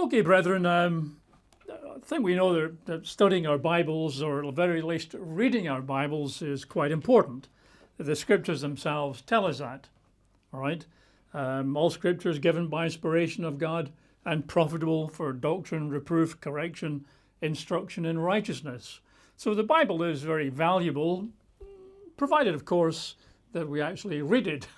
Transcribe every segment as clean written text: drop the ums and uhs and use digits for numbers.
Okay, brethren, I think we know that studying our Bibles, or at the very least reading our Bibles, is quite important. The scriptures themselves tell us that, all right? All scripture is given by inspiration of God and profitable for doctrine, reproof, correction, instruction in righteousness. So the Bible is very valuable, provided, of course, that we actually read it.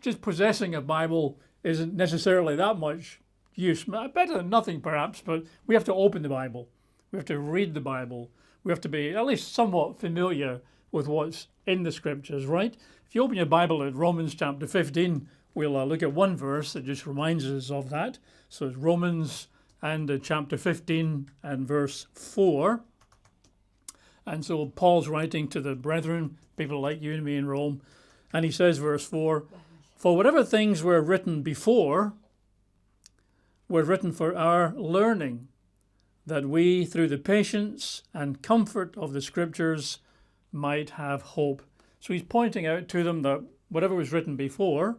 Just possessing a Bible isn't necessarily that much use. Better than nothing, perhaps, but we have to open the Bible. We have to read the Bible. We have to be at least somewhat familiar with what's in the scriptures, right? If you open your Bible at Romans chapter 15, we'll look at one verse that just reminds us of that. So it's Romans and chapter 15 and verse 4. And so Paul's writing to the brethren, people like you and me in Rome, and he says, verse 4, "For whatever things were written before were written for our learning, that we, through the patience and comfort of the scriptures, might have hope." So he's pointing out to them that whatever was written before,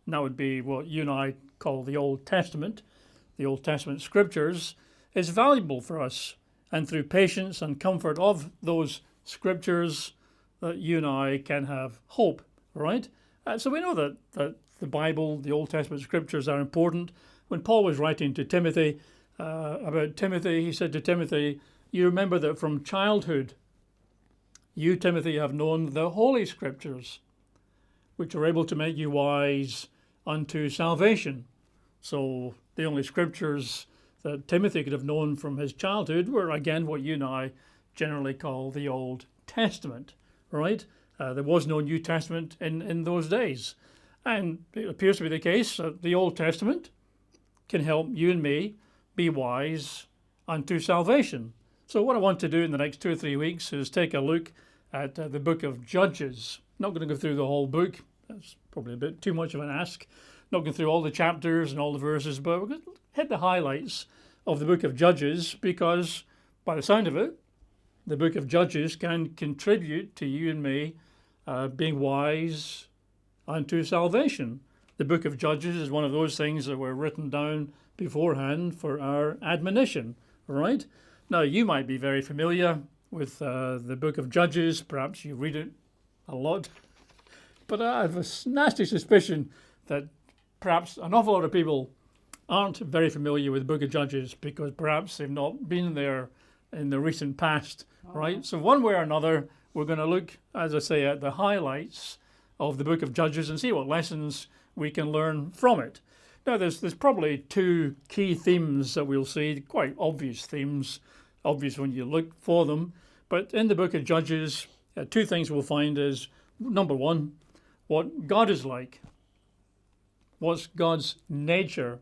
and that would be what you and I call the Old Testament scriptures, is valuable for us. And through patience and comfort of those scriptures, that you and I can have hope, right? So we know that the Bible, the Old Testament scriptures are important. When Paul was writing to Timothy about Timothy, he said to Timothy, "You remember that from childhood, you, Timothy, have known the Holy Scriptures, which are able to make you wise unto salvation." So the only scriptures that Timothy could have known from his childhood were, again, what you and I generally call the Old Testament, right? There was no New Testament in those days. And it appears to be the case that the Old Testament can help you and me be wise unto salvation. So what I want to do in the next 2 or 3 weeks is take a look at the book of Judges. Not going to go through the whole book. That's probably a bit too much of an ask. Not going through all the chapters and all the verses, but we're going to hit the highlights of the book of Judges, because by the sound of it, the book of Judges can contribute to you and me being wise unto salvation. The book of Judges is one of those things that were written down beforehand for our admonition, right? Now, you might be very familiar with the book of Judges. Perhaps you read it a lot. But I have a nasty suspicion that perhaps an awful lot of people aren't very familiar with the book of Judges, because perhaps they've not been there in the recent past, right? So one way or another, we're going to look, as I say, at the highlights of the book of Judges and see what lessons we can learn from it. Now, there's probably 2 key themes that we'll see, quite obvious themes, obvious when you look for them. But in the book of Judges, 2 things we'll find is, number 1, what God is like. What's God's nature?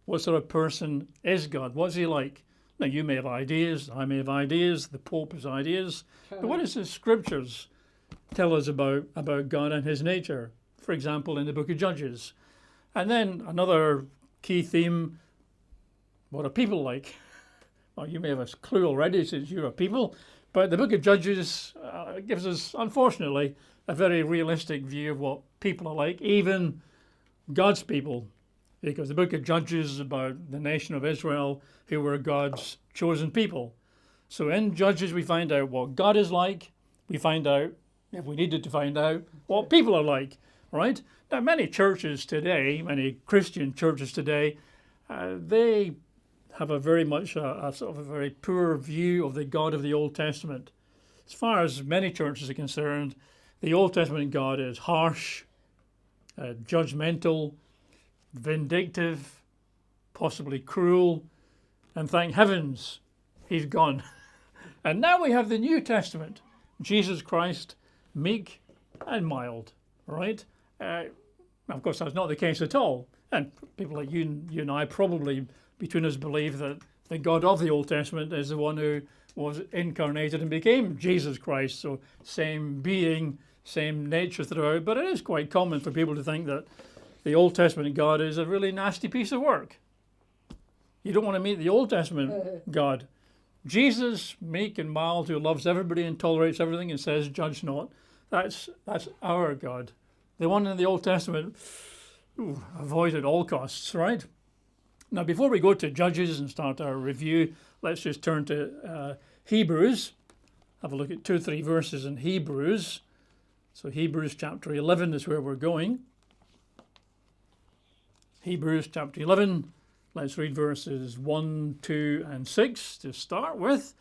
What sort of person is God? What's he like? Now, you may have ideas, I may have ideas, the Pope has ideas, but what does the scriptures tell us about God and his nature? For example, in the book of Judges. And then another key theme, what are people like? Well, you may have a clue already since you're a people, but the book of Judges gives us, unfortunately, a very realistic view of what people are like, even God's people, because the book of Judges is about the nation of Israel, who were God's chosen people. So in Judges, we find out what God is like. We find out, if we needed to find out, what people are like, right? Now, many churches today, many Christian churches today, they have a very much a sort of a very poor view of the God of the Old Testament. As far as many churches are concerned, the Old Testament God is harsh, judgmental, vindictive, possibly cruel, and thank heavens he's gone. And now we have the New Testament, Jesus Christ, meek and mild, right? Of course, that's not the case at all. And people like you and I probably between us believe that the God of the Old Testament is the one who was incarnated and became Jesus Christ. So same being, same nature throughout. But it is quite common for people to think that the Old Testament God is a really nasty piece of work. You don't want to meet the Old Testament God. Jesus, meek and mild, who loves everybody and tolerates everything and says, "Judge not." That's our God. The one in the Old Testament, avoid at all costs, right? Now, before we go to Judges and start our review, let's just turn to Hebrews. Have a look at 2 or 3 verses in Hebrews. So Hebrews chapter 11 is where we're going. Hebrews chapter 11. Let's read verses 1, 2, and 6 to start with.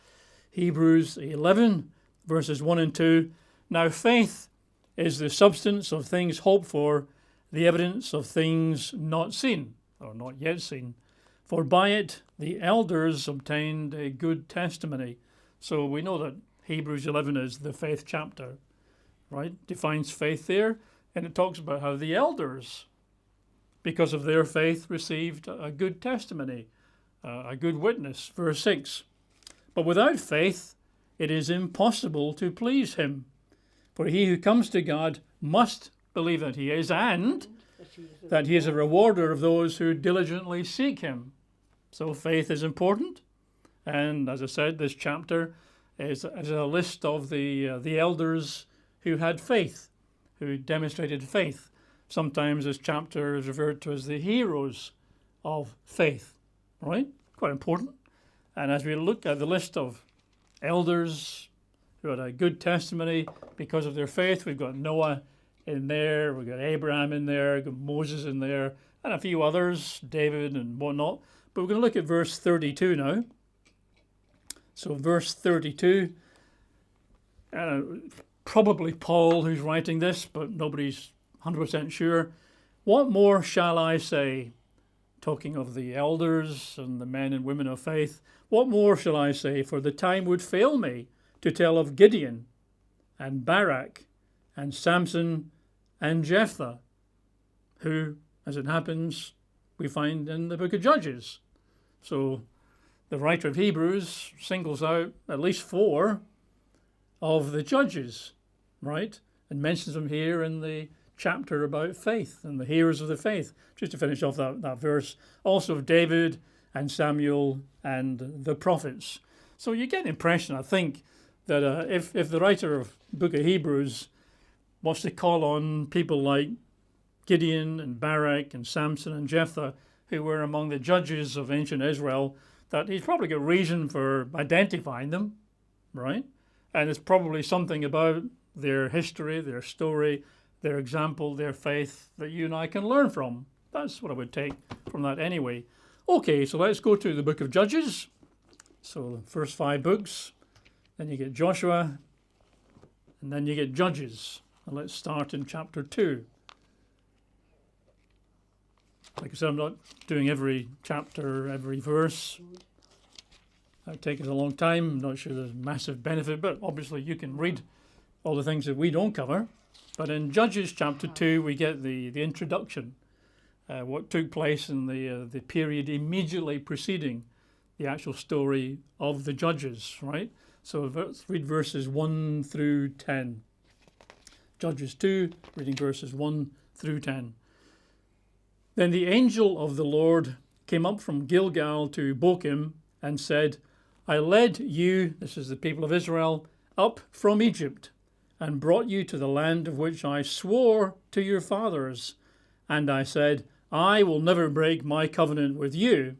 Hebrews 11, verses 1 and 2. Now faith is the substance of things hoped for, the evidence of things not seen, or not yet seen. For by it the elders obtained a good testimony. So we know that Hebrews 11 is the faith chapter, right? Defines faith there, and it talks about how the elders, because of their faith, received a good testimony, a good witness. Verse 6. But without faith it is impossible to please him. For he who comes to God must believe that he is, and that he is a rewarder of those who diligently seek him. So faith is important. And as I said, this chapter is a list of the elders who had faith, who demonstrated faith. Sometimes this chapter is referred to as the heroes of faith, right? Quite important. And as we look at the list of elders who had a good testimony because of their faith, we've got Noah in there, we've got Abraham in there, we've got Moses in there, and a few others, David and whatnot. But we're going to look at verse 32 now. So verse 32, probably Paul who's writing this, but nobody's 100% sure. What more shall I say? Talking of the elders and the men and women of faith. What more shall I say? For the time would fail me to tell of Gideon and Barak and Samson and Jephthah, who, as it happens, we find in the book of Judges. So the writer of Hebrews singles out at least 4 of the judges, right? And mentions them here in the chapter about faith and the heroes of the faith. Just to finish off that verse, also of David and Samuel and the prophets. So you get an impression, I think, that if the writer of the book of Hebrews wants to call on people like Gideon and Barak and Samson and Jephthah, who were among the judges of ancient Israel, that he's probably got reason for identifying them, right? And it's probably something about their history, their story, their example, their faith that you and I can learn from. That's what I would take from that anyway. Okay, so let's go to the book of Judges. So the first 5 books, then you get Joshua, and then you get Judges. And let's start in chapter 2. Like I said, I'm not doing every chapter, every verse. That would take us a long time. I'm not sure there's massive benefit, but obviously you can read all the things that we don't cover. But in Judges chapter 2, we get the introduction, what took place in the period immediately preceding the actual story of the Judges, right? So let's read verses 1 through 10. Judges 2, reading verses 1 through 10. Then the angel of the Lord came up from Gilgal to Bochim and said, I led you, this is the people of Israel, up from Egypt, and brought you to the land of which I swore to your fathers. And I said, I will never break my covenant with you,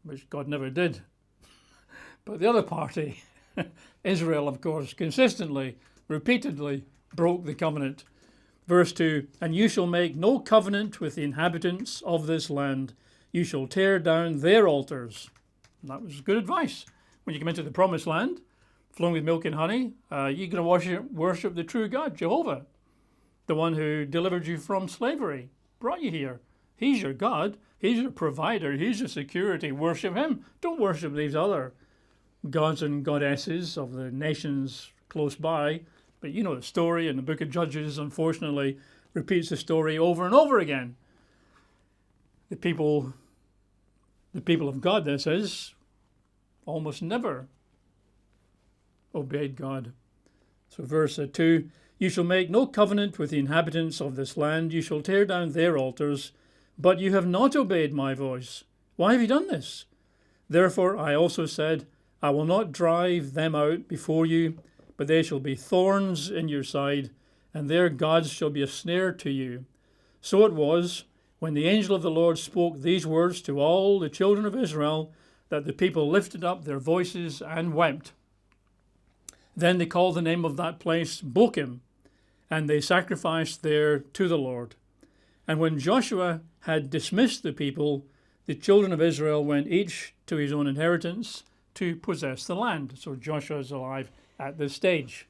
which God never did. But the other party, Israel, of course, consistently, repeatedly broke the covenant. Verse 2, and you shall make no covenant with the inhabitants of this land. You shall tear down their altars. And that was good advice. When you come into the promised land, flowing with milk and honey, you're going to worship the true God, Jehovah, the one who delivered you from slavery, brought you here. He's your God. He's your provider. He's your security. Worship him. Don't worship these other gods and goddesses of the nations close by. But you know the story, and the book of Judges, unfortunately, repeats the story over and over again. The people of God, this is, almost never obeyed God. So verse 2, you shall make no covenant with the inhabitants of this land. You shall tear down their altars, but you have not obeyed my voice. Why have you done this? Therefore I also said, I will not drive them out before you, but they shall be thorns in your side, and their gods shall be a snare to you. So it was, when the angel of the Lord spoke these words to all the children of Israel, that the people lifted up their voices and wept. Then they called the name of that place Bochim, and they sacrificed there to the Lord. And when Joshua had dismissed the people, the children of Israel went each to his own inheritance to possess the land. So Joshua is alive at this stage,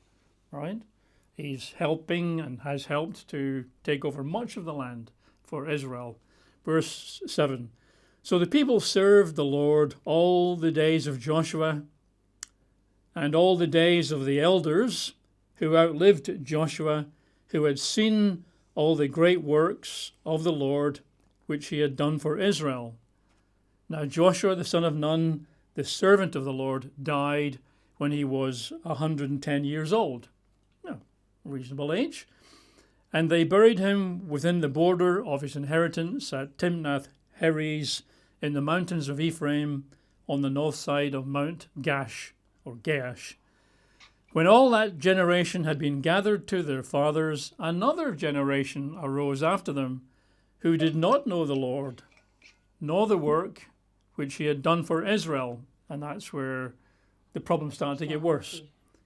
right? He's helping and has helped to take over much of the land for Israel. Verse 7. So the people served the Lord all the days of Joshua and all the days of the elders who outlived Joshua, who had seen all the great works of the Lord which he had done for Israel. Now Joshua the son of Nun, the servant of the Lord, died when he was 110 years old. Reasonable age, and they buried him within the border of his inheritance at Timnath Heres in the mountains of Ephraim on the north side of Mount Gash or Gaash. When all that generation had been gathered to their fathers, another generation arose after them who did not know the Lord, nor the work which he had done for Israel. And that's where the problem started to get worse.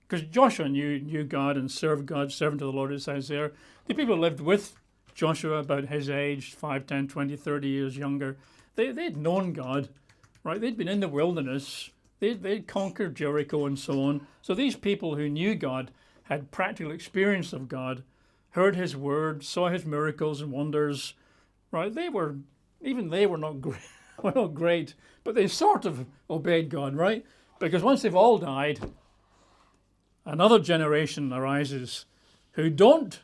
Because Joshua knew God and served God, servant of the Lord, it says there. The people who lived with Joshua about his age, 5, 10, 20, 30 years younger, they'd known God, right? They'd been in the wilderness. They'd conquered Jericho and so on. So these people who knew God had practical experience of God, heard his word, saw his miracles and wonders, right? They were not great, were not great, but they sort of obeyed God, right? Because once they've all died, another generation arises who don't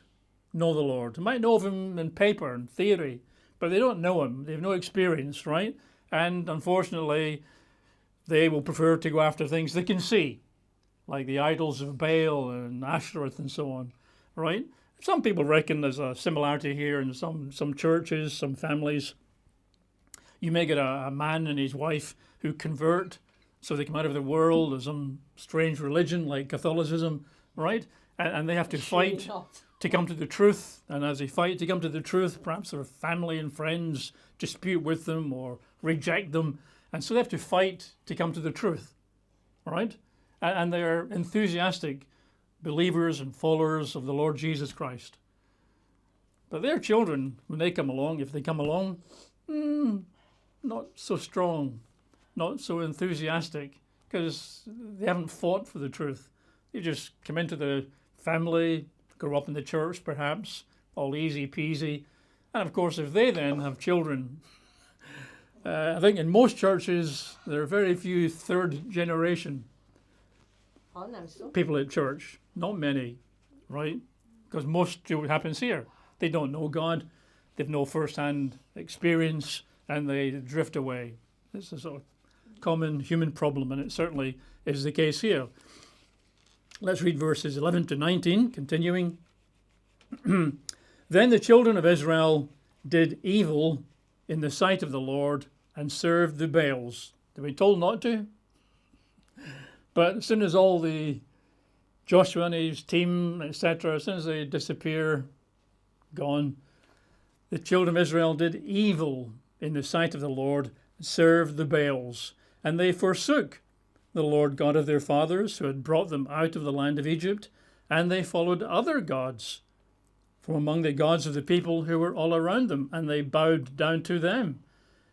know the Lord. They might know of him in paper and theory, but they don't know him. They have no experience, right? And unfortunately, they will prefer to go after things they can see, like the idols of Baal and Ashtoreth and so on, right? Some people reckon there's a similarity here in some churches, some families. You may get a man and his wife who convert so they come out of the world of some strange religion like Catholicism, right? And they have to fight to come to the truth. And as they fight to come to the truth, perhaps their family and friends dispute with them or reject them. And so they have to fight to come to the truth, right? And they're enthusiastic believers and followers of the Lord Jesus Christ. But their children, when they come along, if they come along, not so strong, not so enthusiastic, because they haven't fought for the truth. They just come into the family, grow up in the church perhaps, all easy peasy. And of course, if they then have children, I think in most churches, there are very few third generation people at church. Not many, right? Because most of what happens here, they don't know God, they've no first-hand experience, and they drift away. This is a common human problem, and it certainly is the case here. Let's read verses 11 to 19, continuing. Then the children of Israel did evil in the sight of the Lord and served the Baals. They've been told not to. But as soon as all the Joshua and his team, etc., as soon as they disappear, gone, the children of Israel did evil in the sight of the Lord, served the Baals. And they forsook the Lord God of their fathers, who had brought them out of the land of Egypt, and they followed other gods from among the gods of the people who were all around them, and they bowed down to them,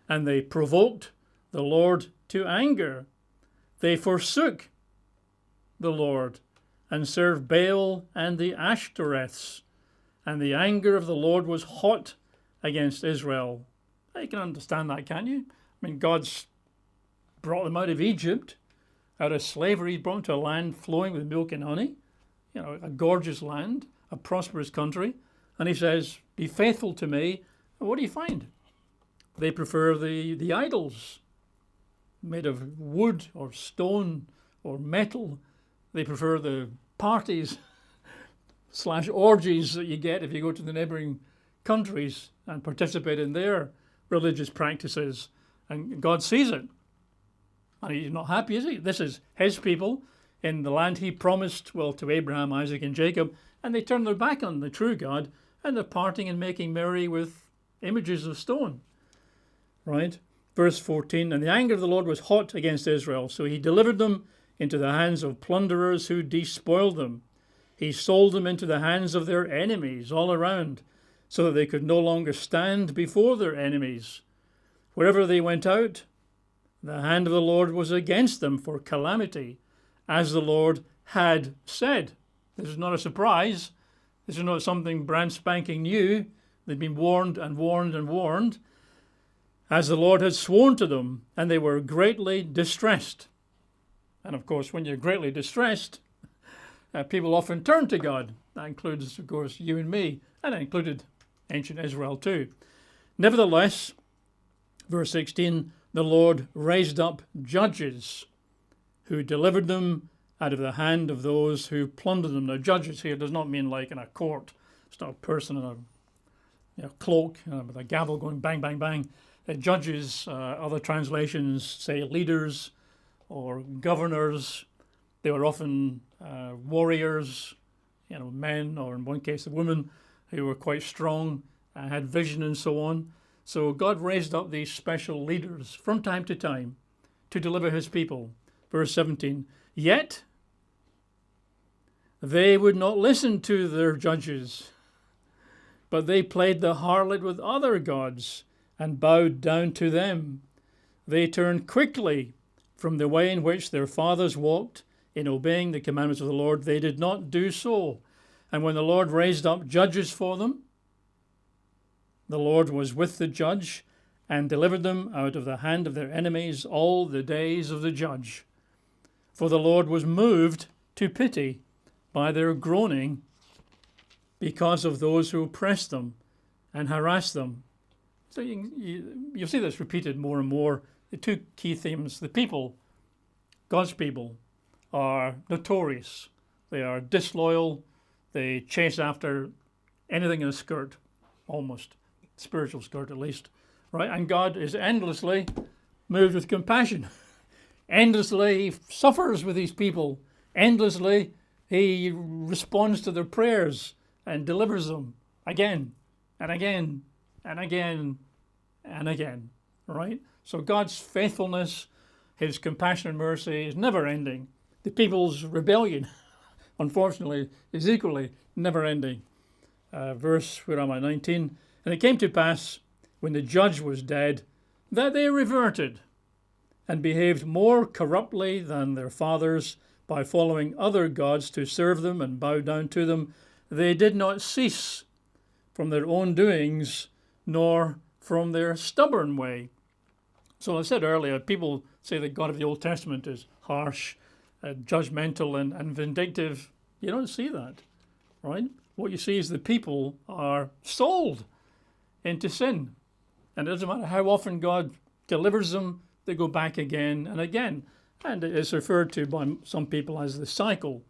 and they provoked the Lord to anger. They forsook the Lord and served Baal and the Ashtoreths, and the anger of the Lord was hot against Israel. You can understand that, can't you? I mean, God's brought them out of Egypt, out of slavery. He brought them to a land flowing with milk and honey, a gorgeous land, a prosperous country. And he says, be faithful to me. And what do you find? They prefer the idols made of wood or stone or metal. They prefer the parties / orgies that you get if you go to the neighboring countries and participate in their religious practices. And God sees it. And he's not happy, is he? This is his people in the land he promised, to Abraham, Isaac, and Jacob. And they turn their back on the true God, and they're partying and making merry with images of stone, right? Verse 14, and the anger of the Lord was hot against Israel, so he delivered them into the hands of plunderers who despoiled them. He sold them into the hands of their enemies all around, so that they could no longer stand before their enemies. Wherever they went out, the hand of the Lord was against them for calamity, as the Lord had said. This is not a surprise. This is not something brand spanking new. They'd been warned and warned and warned, as the Lord had sworn to them, and they were greatly distressed. And of course, when you're greatly distressed, people often turn to God. That includes, of course, you and me, and it included ancient Israel too. Nevertheless, verse 16, the Lord raised up judges who delivered them out of the hand of those who plundered them. Now, judges here does not mean like in a court. It's not a person in a cloak with a gavel going bang, bang, bang. Judges, other translations say leaders or governors. They were often warriors, men, or in one case, women who were quite strong, had vision and so on. So God raised up these special leaders from time to time to deliver his people. Verse 17, yet they would not listen to their judges, but they played the harlot with other gods and bowed down to them. They turned quickly from the way in which their fathers walked in obeying the commandments of the Lord. They did not do so. And when the Lord raised up judges for them, the Lord was with the judge and delivered them out of the hand of their enemies all the days of the judge. For the Lord was moved to pity by their groaning because of those who oppressed them and harassed them. So you'll see this repeated more and more. The two key themes: the people, God's people, are notorious. They are disloyal. They chase after anything in a skirt, almost, spiritual skirt at least, right? And God is endlessly moved with compassion. Endlessly he suffers with these people. Endlessly he responds to their prayers and delivers them again and again and again and again, right? So God's faithfulness, his compassion and mercy is never ending. The people's rebellion, unfortunately, is equally never ending. Verse, 19, and it came to pass, when the judge was dead, that they reverted and behaved more corruptly than their fathers by following other gods to serve them and bow down to them. They did not cease from their own doings, nor from their stubborn way. So I said earlier, people say the God of the Old Testament is harsh, judgmental and vindictive. You don't see that, right? What you see is the people are sold into sin. And it doesn't matter how often God delivers them, they go back again and again. And it is referred to by some people as the cycle,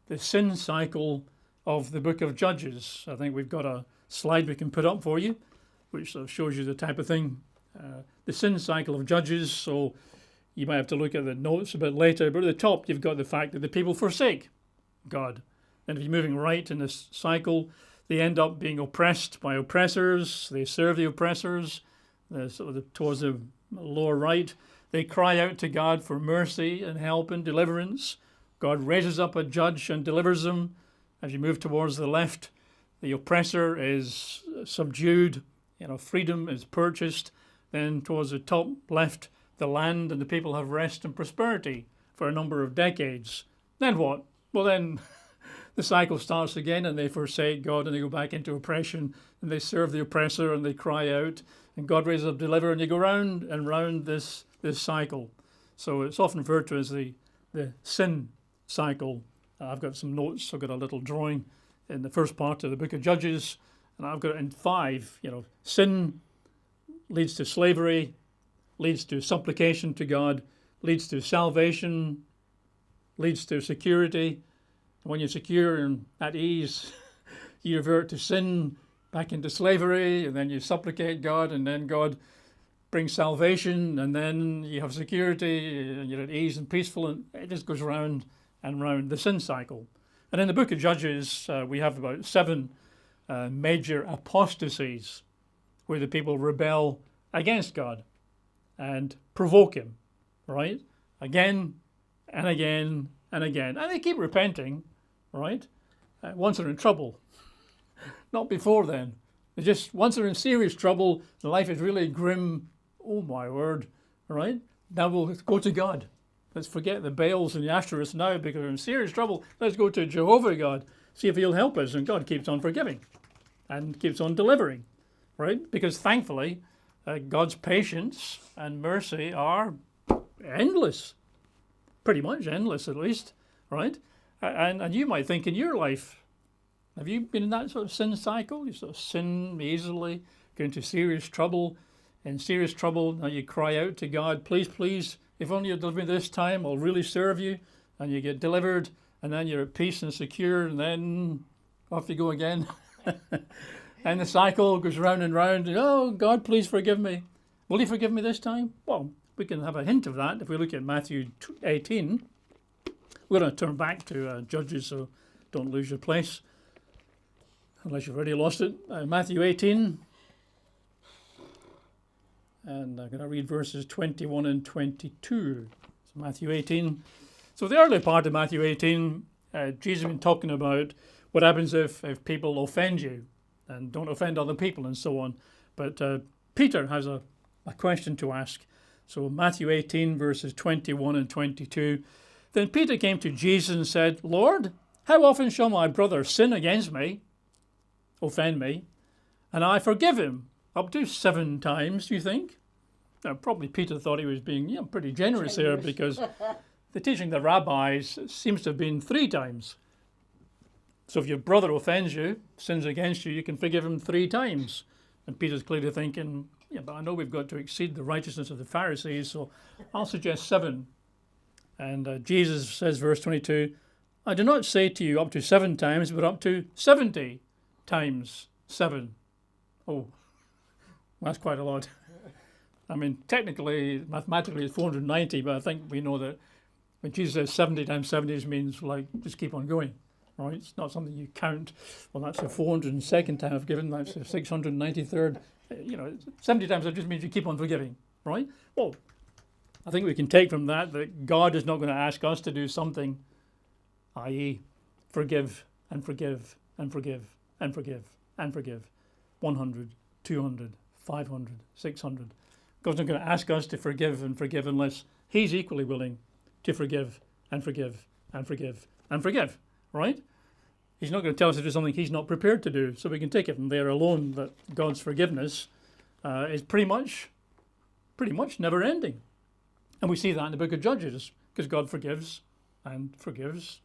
the sin cycle of the book of Judges. I think we've got a slide we can put up for you, which sort of shows you the type of thing. The sin cycle of Judges, so you might have to look at the notes a bit later, but at the top you've got the fact that the people forsake God. And if you're moving right in this cycle, they end up being oppressed by oppressors, they serve the oppressors, towards the lower right. They cry out to God for mercy and help and deliverance. God raises up a judge and delivers them. As you move towards the left, the oppressor is subdued, freedom is purchased. Then towards the top left, the land and the people have rest and prosperity for a number of decades. Then what? Well, then the cycle starts again and they forsake God and they go back into oppression and they serve the oppressor and they cry out and God raises up deliverer, and you go round and round this cycle. So it's often referred to as the sin cycle. I've got some notes. I've got a little drawing in the first part of the book of Judges, and I've got it in 5. Sin leads to slavery, leads to supplication to God, leads to salvation, leads to security. And when you're secure and at ease, you revert to sin, back into slavery, and then you supplicate God, and then God brings salvation, and then you have security, and you're at ease and peaceful, and it just goes round and round, the sin cycle. And in the book of Judges, we have about 7 major apostasies where the people rebel against God and provoke him, right? Again and again and again. And they keep repenting, right? Once they're in trouble. Not before then. They just, once they're in serious trouble, the life is really grim. Oh my word, right? Now we'll go to God. Let's forget the Baals and the Ashtoreths now because we're in serious trouble. Let's go to Jehovah God, see if he'll help us. And God keeps on forgiving and keeps on delivering, right? Because thankfully, God's patience and mercy are endless. Pretty much endless, at least, right? And you might think in your life, have you been in that sort of sin cycle? You sort of sin easily, get into serious trouble. In serious trouble, now you cry out to God, please, please, if only you'll deliver me this time, I'll really serve you. And you get delivered, and then you're at peace and secure, and then off you go again. And the cycle goes round and round. And, oh, God, please forgive me. Will you forgive me this time? Well, we can have a hint of that if we look at Matthew 18. We're going to turn back to Judges, so don't lose your place, unless you've already lost it. Matthew 18. And I'm going to read verses 21 and 22. So Matthew 18. So the early part of Matthew 18, Jesus has been talking about what happens if people offend you and don't offend other people and so on. But Peter has a question to ask. So Matthew 18, verses 21 and 22. Then Peter came to Jesus and said, Lord, how often shall my brother sin against me, offend me, and I forgive him? Up to 7 times, do you think? Now, probably Peter thought he was being pretty generous here because the teaching of the rabbis seems to have been 3 times. So if your brother offends you, sins against you, you can forgive him 3 times. And Peter's clearly thinking, yeah, but I know we've got to exceed the righteousness of the Pharisees, so I'll suggest 7. And Jesus says, verse 22, I do not say to you up to 7 times, but up to 70 times 7. Oh, that's quite a lot. I mean, technically, mathematically, it's 490, but I think we know that when Jesus says 70 times 70, it means like just keep on going, right? It's not something you count. Well, that's the 402nd time I've given. That's the 693rd. 70 times that just means you keep on forgiving, right? Well, I think we can take from that God is not going to ask us to do something, i.e., forgive and forgive and forgive and forgive and forgive. 100, 200, 500, 600. God's not going to ask us to forgive and forgive unless he's equally willing to forgive and forgive and forgive and forgive, right? He's not going to tell us to do something he's not prepared to do. So we can take it from there alone that God's forgiveness is pretty much never ending. And we see that in the book of Judges, because God forgives and forgives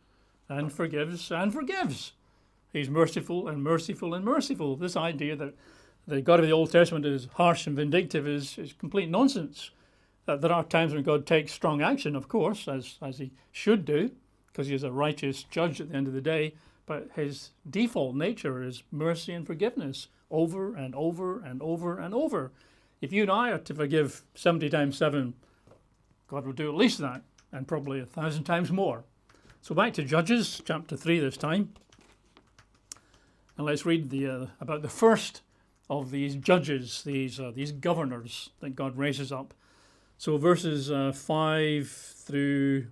and forgives and forgives. He's merciful and merciful and merciful. This idea that the God of the Old Testament is harsh and vindictive is complete nonsense. There are times when God takes strong action, of course, as he should do, because he is a righteous judge at the end of the day, but his default nature is mercy and forgiveness over and over and over and over. If you and I are to forgive 70 times 7, God will do at least that, and probably 1,000 times more. So back to Judges, chapter 3 this time. And let's read about the first of these judges, these governors that God raises up. So verses 5 through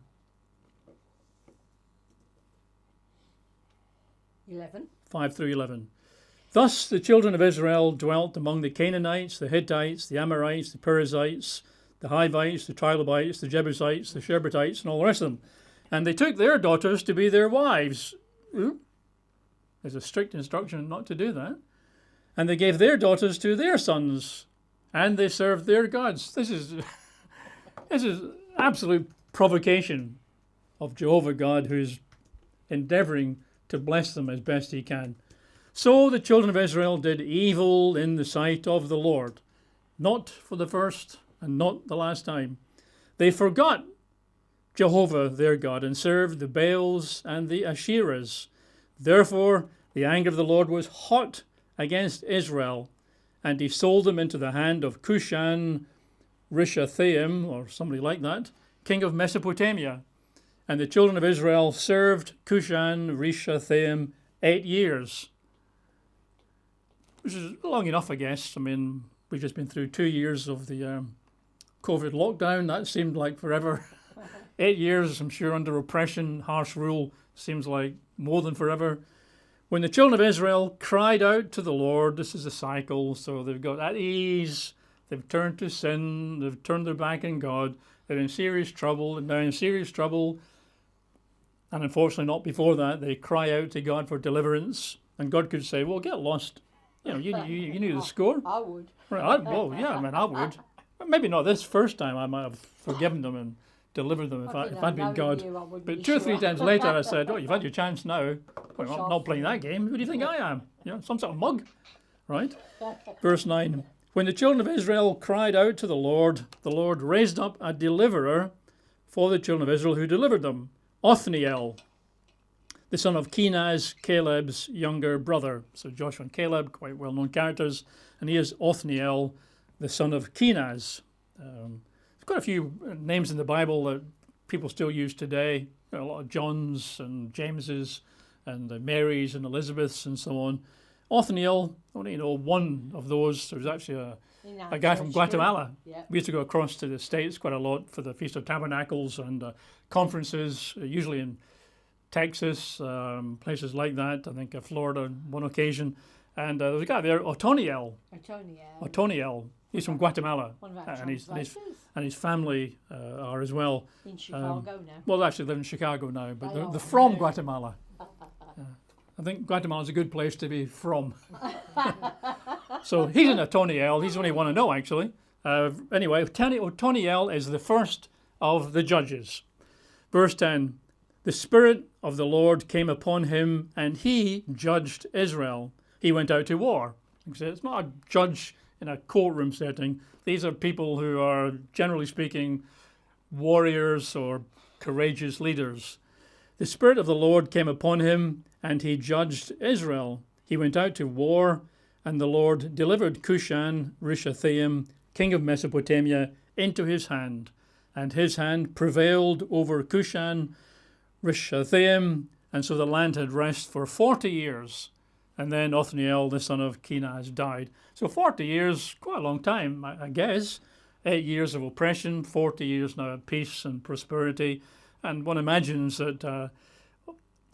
11. 5 through 11. Thus the children of Israel dwelt among the Canaanites, the Hittites, the Amorites, the Perizzites, the Hivites, the Trilobites, the Jebusites, the Sherbetites, and all the rest of them. And they took their daughters to be their wives. There's a strict instruction not to do that. And they gave their daughters to their sons, and they served their gods. This is absolute provocation of Jehovah God, who's endeavoring to bless them as best he can. So the children of Israel did evil in the sight of the Lord, not for the first and not the last time. They forgot Jehovah their God and served the Baals and the Asherahs. Therefore the anger of the Lord was hot against Israel, and he sold them into the hand of Cushan Rishathaim, or somebody like that, king of Mesopotamia. And the children of Israel served Cushan Rishathaim 8 years. which is long enough, I guess. I mean, we've just been through 2 years of the COVID lockdown. That seemed like forever. 8 years, I'm sure, under oppression, harsh rule, seems like more than forever. When the children of Israel cried out to the Lord, this is a cycle, so they've got at ease, they've turned to sin, they've turned their back on God, they're in serious trouble, and they're in serious trouble. And unfortunately, not before that, they cry out to God for deliverance, and God could say, well, get lost. You know, you knew the score. I would. Right, well, yeah, I mean, I would. Maybe not this first time, I might have forgiven them and delivered them if I'd been God. But 2 or 3 times later, I said, oh, you've had your chance now. Well, I'm not playing that game. Who do you think I am? You know, some sort of mug, right? Verse 9. When the children of Israel cried out to the Lord raised up a deliverer for the children of Israel who delivered them, Othniel, the son of Kenaz, Caleb's younger brother. So Joshua and Caleb, quite well-known characters, and he is Othniel, the son of Kenaz. There's quite a few names in the Bible that people still use today. A lot of Johns and Jameses and Marys and Elizabeths and so on. Othniel, only one of those. There's actually a guy from Guatemala. Yeah. We used to go across to the States quite a lot for the Feast of Tabernacles and conferences, usually in Texas, places like that. I think Florida on one occasion. And there was a guy there, Otoniel. He's from Guatemala. And his family are as well. In Chicago now. Well, they actually live in Chicago now, but they're from Guatemala. I think Guatemala's a good place to be from. So he's an Otoniel. He's the only one I know, actually. Anyway, Otoniel is the first of the judges. Verse 10, the Spirit of the Lord came upon him, and he judged Israel. He went out to war. It's not a judge in a courtroom setting. These are people who are, generally speaking, warriors or courageous leaders. The Spirit of the Lord came upon him, and he judged Israel. He went out to war, and the Lord delivered Cushan-Rishathaim, king of Mesopotamia, into his hand. And his hand prevailed over Cushan-Rishathaim, and so the land had rest for 40 years. And then Othniel, the son of Kenaz, died. So 40 years, quite a long time, I guess. 8 years of oppression, 40 years now of peace and prosperity. And one imagines that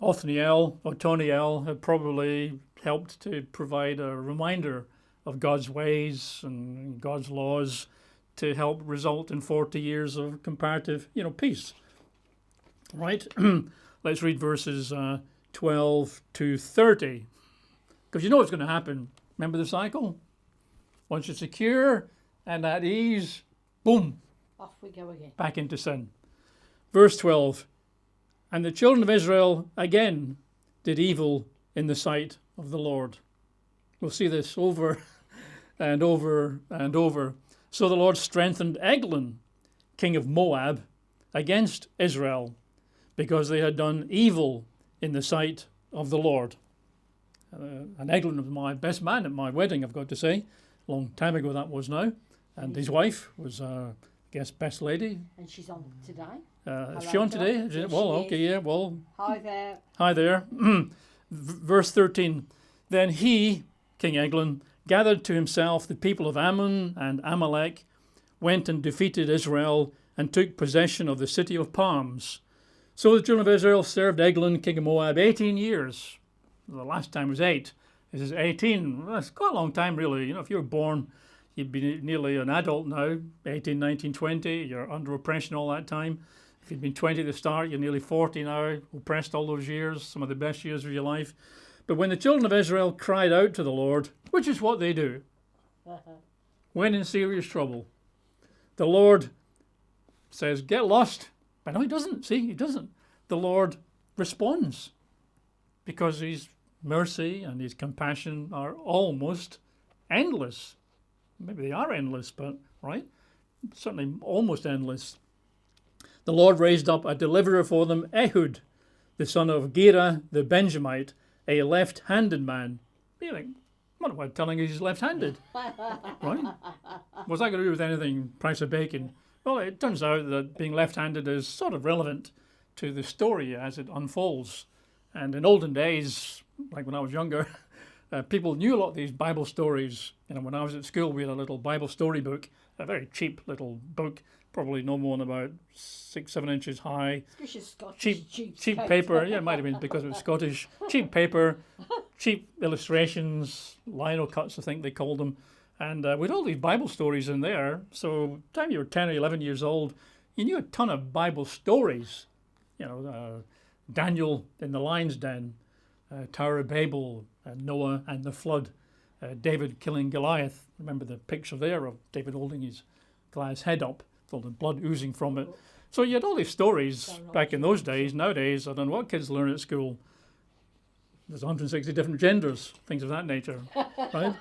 Otoniel had probably helped to provide a reminder of God's ways and God's laws to help result in 40 years of comparative, peace. Right? Let's read verses 12 to 30. Because you know what's going to happen. Remember the cycle? Once you're secure and at ease, boom. Off we go again. Back into sin. Verse 12. And the children of Israel again did evil in the sight of the Lord. We'll see this over and over and over. So the Lord strengthened Eglon, king of Moab, against Israel, because they had done evil in the sight of the Lord. And Eglon was my best man at my wedding, I've got to say. A long time ago that was now. And his wife was, I guess, best lady. And she's on today. Is she on today? Yes, Well, she okay, is. yeah, well. Hi there. Hi there. Verse 13. Then he, King Eglon, gathered to himself the people of Ammon and Amalek, went and defeated Israel, and took possession of the city of palms. So the children of Israel served Eglon, king of Moab, 18 years. The last time was 8. This is 18. That's quite a long time, really. If you were born, you'd be nearly an adult now, 18, 19, 20. You're under oppression all that time. If you'd been 20 at the start, you're nearly 40 now, oppressed all those years, some of the best years of your life. But when the children of Israel cried out to the Lord, which is what they do, when in serious trouble, the Lord says, get lost. But no, he doesn't. See, he doesn't. The Lord responds because his mercy and his compassion are almost endless. Maybe they are endless, but, right? Certainly almost endless. The Lord raised up a deliverer for them, Ehud, the son of Gera the Benjamite, a left-handed man. You think, what am I telling you he's left-handed? Right? What's that going to do with anything, price of bacon? Well, it turns out that being left-handed is sort of relevant to the story as it unfolds. And in olden days, like when I was younger, people knew a lot of these Bible stories. You know, when I was at school, we had a little Bible story book, a very cheap little book, probably no more than about 6-7 inches high. Because you're Scottish, Cheap paper. Yeah, it might have been because it was Scottish. Cheap paper, cheap illustrations, lino cuts, I think they called them. And with all these Bible stories in there, so by the time you were 10 or 11 years old, you knew a ton of Bible stories. You know, Daniel in the lion's den, Tower of Babel, Noah and the flood, David killing Goliath. Remember the picture there of David holding his Goliath's head up, with all the blood oozing from it. So you had all these stories back in those days. Nowadays, I don't know what kids learn at school. There's 160 different genders, things of that nature, right?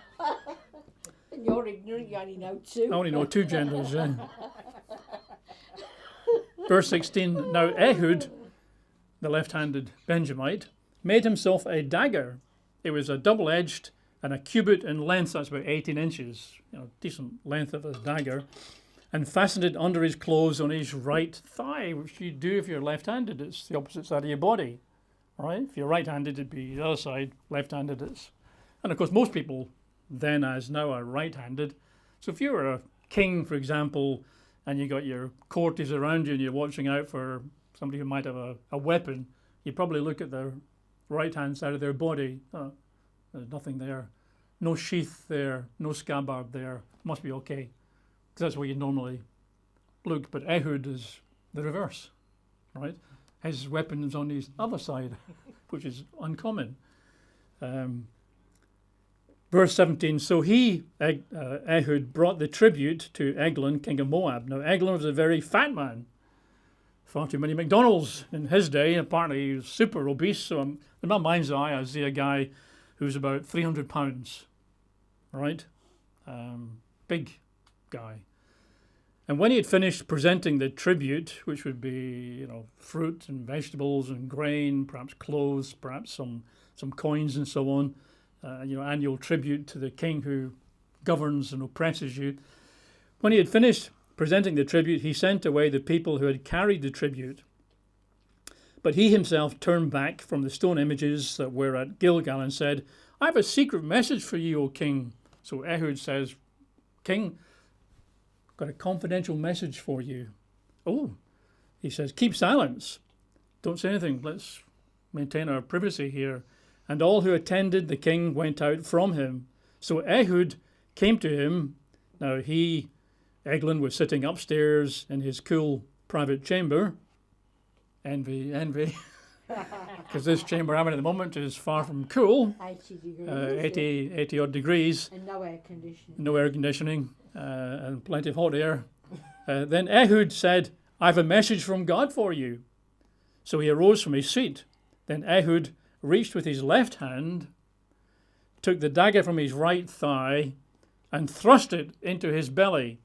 And you're ignorant, you only know two. I only know 2 genders, yeah. Verse 16, now Ehud, the left-handed Benjamite, made himself a dagger. It was a double-edged and a cubit in length, that's about 18 inches, you know, decent length of a dagger, and fastened it under his clothes on his right thigh, which you do if you're left-handed. It's the opposite side of your body, all right? If you're right-handed, it'd be the other side, left-handed it's. And of course, most people then as now are right-handed. So if you were a king, for example, and you got your courtiers around you and you're watching out for somebody who might have a weapon, you probably look at the right-hand side of their body. Oh, there's nothing there. No sheath there, no scabbard there. Must be okay. Because that's where you normally look. But Ehud is the reverse, right? His weapon is on his other side, which is uncommon. Verse 17, so he, Ehud, brought the tribute to Eglon, king of Moab. Now, Eglon was a very fat man. Far too many McDonald's in his day. Apparently, he was super obese. So in my mind's eye, I see a guy who's about 300 pounds, right? Big guy. And when he had finished presenting the tribute, which would be, you know, fruit and vegetables and grain, perhaps clothes, perhaps some coins and so on, you know, annual tribute to the king who governs and oppresses you. When he had finished presenting the tribute, he sent away the people who had carried the tribute. But he himself turned back from the stone images that were at Gilgal and said, I have a secret message for you, O king. So Ehud says, King, I've got a confidential message for you. Oh, he says, keep silence. Don't say anything. Let's maintain our privacy here. And all who attended the king went out from him. So Ehud came to him. Now Eglon was sitting upstairs in his cool private chamber. Envy. Because this chamber I'm in at the moment is far from cool. 80 degrees. 80 odd degrees. And no air conditioning. No air conditioning and plenty of hot air. Then Ehud said, I have a message from God for you. So he arose from his seat. Then Ehud reached with his left hand, took the dagger from his right thigh, and thrust it into his belly.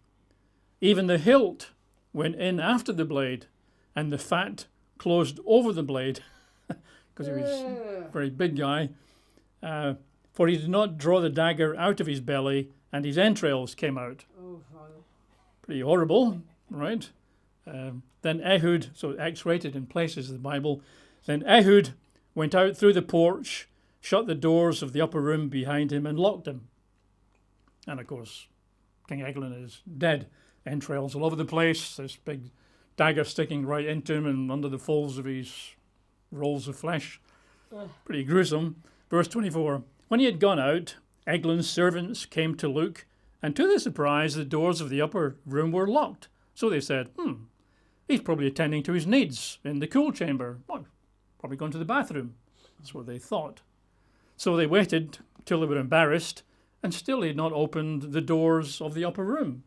Even the hilt went in after the blade, and the fat closed over the blade, because he was a very big guy. For he did not draw the dagger out of his belly, and his entrails came out. Oh, Father. Pretty horrible, right? Then Ehud, so X-rated in places in the Bible, then Ehud went out through the porch, shut the doors of the upper room behind him, and locked them. And of course, King Eglon is dead. Entrails all over the place, this big dagger sticking right into him and under the folds of his rolls of flesh. Pretty gruesome. Verse 24, when he had gone out, Eglon's servants came to look, and to their surprise, the doors of the upper room were locked. So they said, he's probably attending to his needs in the cool chamber. Well, probably gone to the bathroom. That's what they thought. So they waited till they were embarrassed, and still he had not opened the doors of the upper room.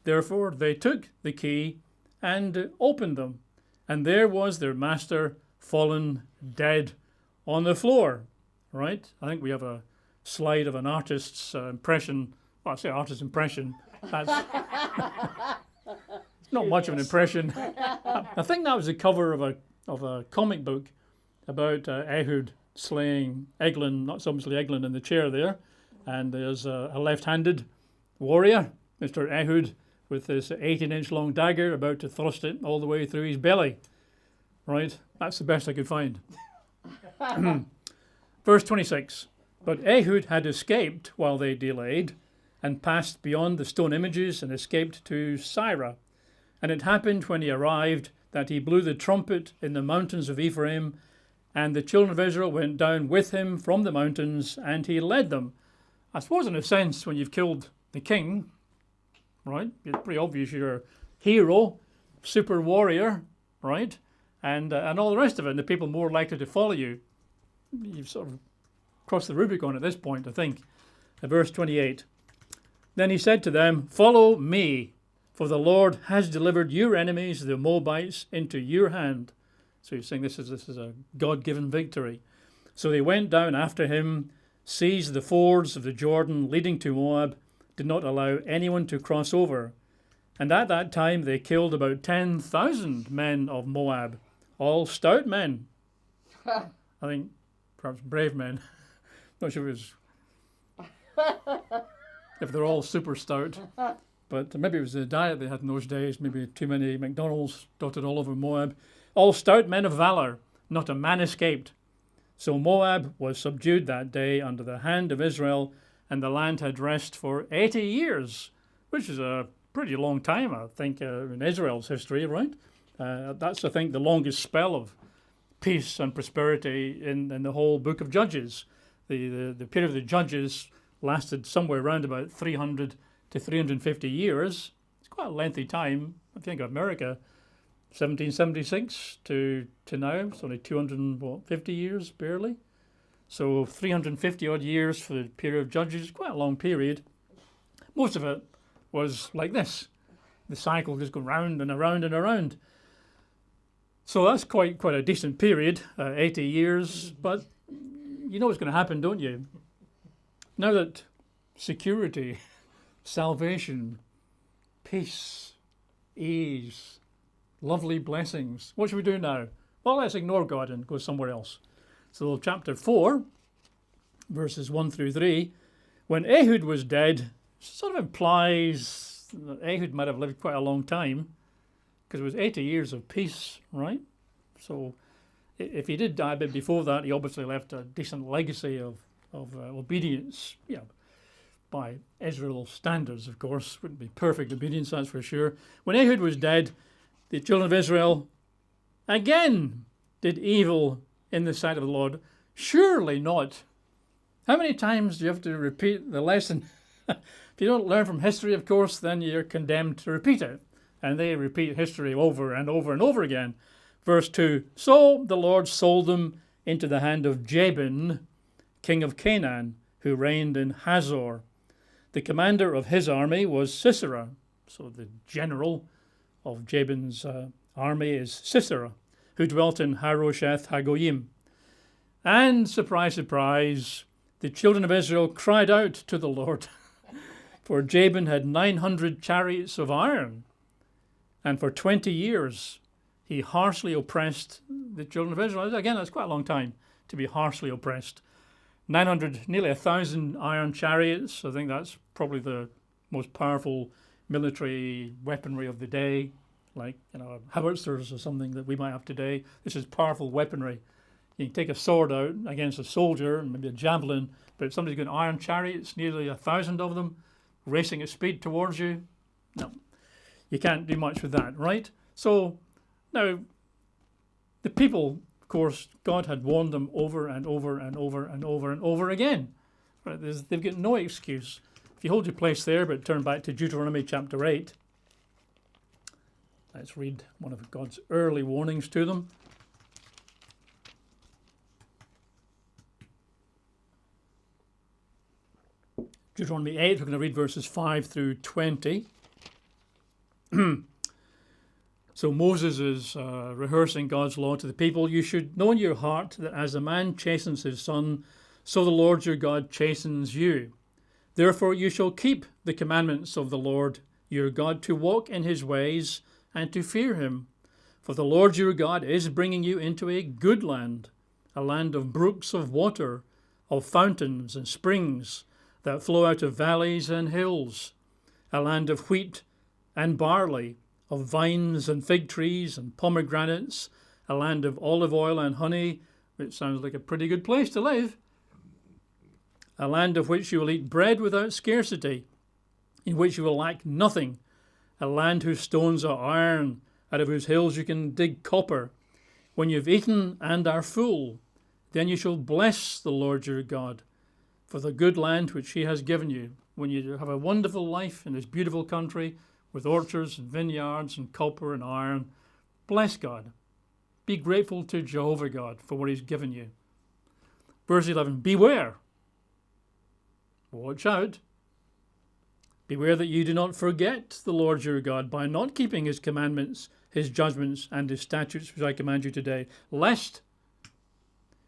Therefore they took the key and opened them, and there was their master fallen dead on the floor. Right? I think we have a slide of an artist's impression. Well, I say artist's impression. That's not much of an impression. I think that was the cover of a comic book about Ehud slaying Eglon, not so much Eglon in the chair there, and there's a left-handed warrior, Mr. Ehud, with this 18-inch long dagger about to thrust it all the way through his belly. Right? That's the best I could find. Verse 26. But Ehud had escaped while they delayed, and passed beyond the stone images and escaped to Sirah. And it happened when he arrived that he blew the trumpet in the mountains of Ephraim, and the children of Israel went down with him from the mountains, and he led them. I suppose in a sense, when you've killed the king, right, it's pretty obvious you're a hero, super warrior, right, and all the rest of it, and the people more likely to follow you. You've sort of crossed the Rubicon at this point, I think. Verse 28. Then he said to them, "Follow me, for the Lord has delivered your enemies, the Moabites, into your hand." So he's saying this is a God-given victory. So they went down after him, seized the fords of the Jordan leading to Moab, did not allow anyone to cross over. And at that time they killed about 10,000 men of Moab, all stout men. I think perhaps brave men. Not sure if they're all super stout. But maybe it was the diet they had in those days, maybe too many McDonald's dotted all over Moab. All stout men of valor, not a man escaped. So Moab was subdued that day under the hand of Israel, and the land had rest for 80 years, which is a pretty long time, I think, in Israel's history, right? That's, I think, the longest spell of peace and prosperity in the whole book of Judges. The period of the Judges lasted somewhere around about 300 to 350 years. It's quite a lengthy time. I think America, 1776 to now, it's only 250 years barely. So 350 odd years for the period of Judges, quite a long period. Most of it was like this. The cycle just goes round and around and around. So that's quite a decent period, 80 years. But you know what's going to happen, don't you? Now that security, salvation, peace, ease, lovely blessings, what should we do now? Well, let's ignore God and go somewhere else. So chapter 4, verses 1 through 3, when Ehud was dead, sort of implies that Ehud might have lived quite a long time, because it was 80 years of peace, right? So if he did die a bit before that, he obviously left a decent legacy of obedience, by Israel's standards, of course. Wouldn't be perfect obedience, that's for sure. When Ehud was dead, the children of Israel again did evil in the sight of the Lord. Surely not. How many times do you have to repeat the lesson? If you don't learn from history, of course, then you're condemned to repeat it. And they repeat history over and over and over again. Verse 2, so the Lord sold them into the hand of Jabin, king of Canaan, who reigned in Hazor. The commander of his army was Sisera. So the general of Jabin's army is Sisera, who dwelt in Harosheth Hagoyim. And, surprise, surprise, the children of Israel cried out to the Lord, for Jabin had 900 chariots of iron, and for 20 years he harshly oppressed the children of Israel. Again, that's quite a long time to be harshly oppressed. 900, nearly 1,000 iron chariots. I think that's probably the most powerful military weaponry of the day, like howitzers or something that we might have today. This is powerful weaponry. You can take a sword out against a soldier, maybe a javelin, but if somebody's got iron chariots, nearly 1,000 of them, racing at speed towards you, no, you can't do much with that, right? So now, the people, of course, God had warned them over and over and over and over and over again. Right? They've got no excuse. If you hold your place there, but turn back to Deuteronomy chapter 8, let's read one of God's early warnings to them. Deuteronomy 8, we're going to read verses 5 through 20. So Moses is rehearsing God's law to the people. You should know in your heart that as a man chastens his son, so the Lord your God chastens you. Therefore you shall keep the commandments of the Lord your God, to walk in his ways and to fear him. For the Lord your God is bringing you into a good land, a land of brooks of water, of fountains and springs that flow out of valleys and hills, a land of wheat and barley, of vines and fig trees and pomegranates, a land of olive oil and honey, which sounds like a pretty good place to live, a land of which you will eat bread without scarcity, in which you will lack nothing, a land whose stones are iron, out of whose hills you can dig copper. When you've eaten and are full, then you shall bless the Lord your God for the good land which he has given you. When you have a wonderful life in this beautiful country with orchards and vineyards and copper and iron, bless God. Be grateful to Jehovah God for what he's given you. Verse 11, beware. Watch out. Beware that you do not forget the Lord your God by not keeping his commandments, his judgments, and his statutes, which I command you today, lest,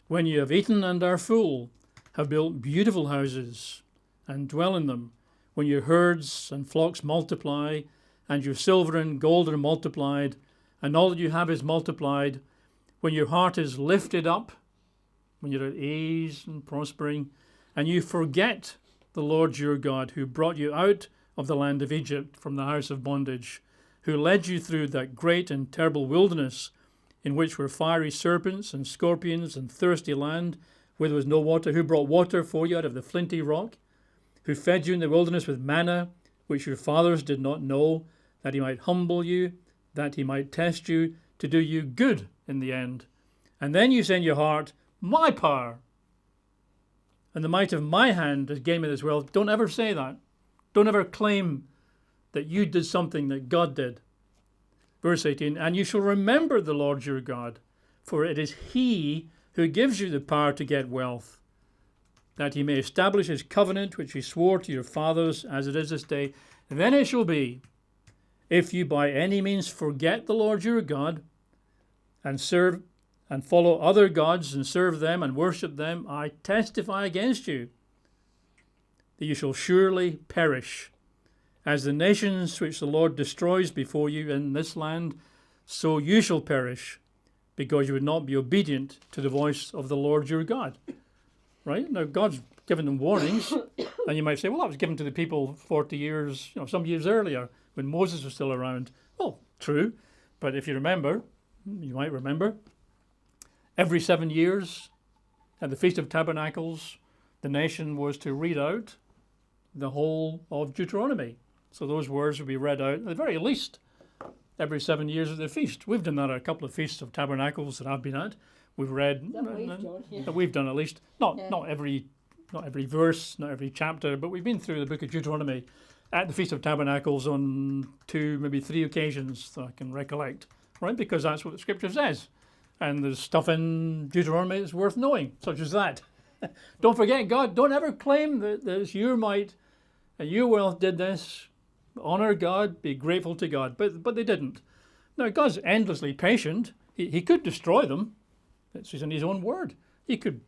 when you have eaten and are full, have built beautiful houses and dwell in them, when your herds and flocks multiply, and your silver and gold are multiplied, and all that you have is multiplied, when your heart is lifted up, when you're at ease and prospering, and you forget the Lord your God, who brought you out of the land of Egypt from the house of bondage, who led you through that great and terrible wilderness, in which were fiery serpents and scorpions and thirsty land, where there was no water, who brought water for you out of the flinty rock, who fed you in the wilderness with manna, which your fathers did not know, that he might humble you, that he might test you, to do you good in the end. And then you say in your heart, my power and the might of my hand has gained me this wealth. Don't ever say that. Don't ever claim that you did something that God did. Verse 18, and you shall remember the Lord your God, for it is he who gives you the power to get wealth, that he may establish his covenant which he swore to your fathers as it is this day. And then it shall be, if you by any means forget the Lord your God, and serve and follow other gods and serve them and worship them, I testify against you that you shall surely perish. As the nations which the Lord destroys before you in this land, so you shall perish, because you would not be obedient to the voice of the Lord your God. Right? Now, God's given them warnings, and you might say, well, that was given to the people 40 years, some years earlier, when Moses was still around. Well, true, but if you remember, you might remember, every 7 years at the Feast of Tabernacles, the nation was to read out the whole of Deuteronomy. So those words would be read out, at the very least, every 7 years of the feast. We've done that at a couple of Feasts of Tabernacles that I've been at. We've read, we've done at least, not every verse, not every chapter, but we've been through the book of Deuteronomy at the Feast of Tabernacles on 2, maybe 3 occasions that I can recollect, right? Because that's what the scripture says. And there's stuff in Deuteronomy that's worth knowing, such as that. Don't forget God. Don't ever claim that it's your might and your wealth did this. Honor God, be grateful to God. But they didn't. Now, God's endlessly patient. He could destroy them. It's in his own word. He could